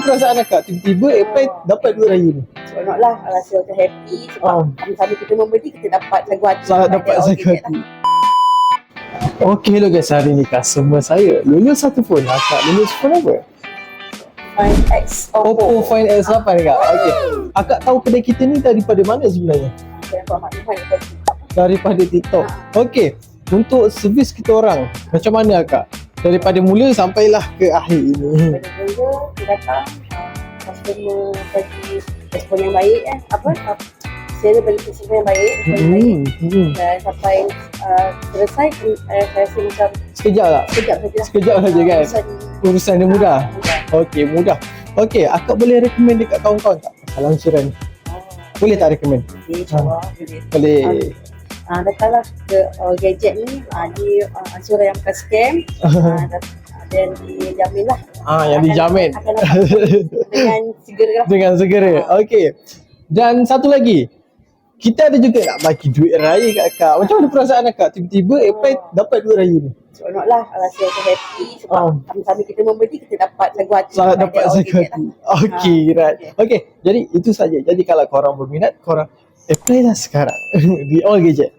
perasaan akak? Tiba-tiba apply dapat duit raya ni. Seronoklah, rasa macam happy sebab sama-sama kita membeli, kita dapat lagu hati. Dapat saya hati. Okey, hello guys, hari ni customer saya lulus satu phone. Akak lulus phone apa? Find X Oppo Find X8 kak. Okey. Akak tahu kedai kita ni daripada mana sebenarnya? Daripada TikTok. Okey. Untuk servis kita orang, macam mana akak? Daripada mula sampailah ke akhir ini. Pada mula, kita datang, customer bagi respon yang baik saya bagi respon yang baik, dan sampai selesai, saya rasa macam Sekejap tak? Sekejap saja kan? Urusan dia mudah. Okey, mudah. Okey, akak boleh recommend dekat kawan-kawan tak pasal ansuran? Boleh tak recommend? Boleh. Datanglah ke gadget ni, dia ansuran yang bukan scam, dan dijamin lah. Yang dijamin. Akan dengan segera. Dengan segera. Okey. Dan satu lagi, kita ada juga nak bagi duit raya kat akak. Macam mana perasaan akak? Tiba-tiba apply dapat duit raya ni. Seronoklah, rasa macam happy sebab sama-sama kita membeli, kita dapat lagu hati. Dapat lagu hati. Okey, right. Okey, jadi itu saja. Jadi kalau korang berminat, korang apply lah sekarang di All Gadget.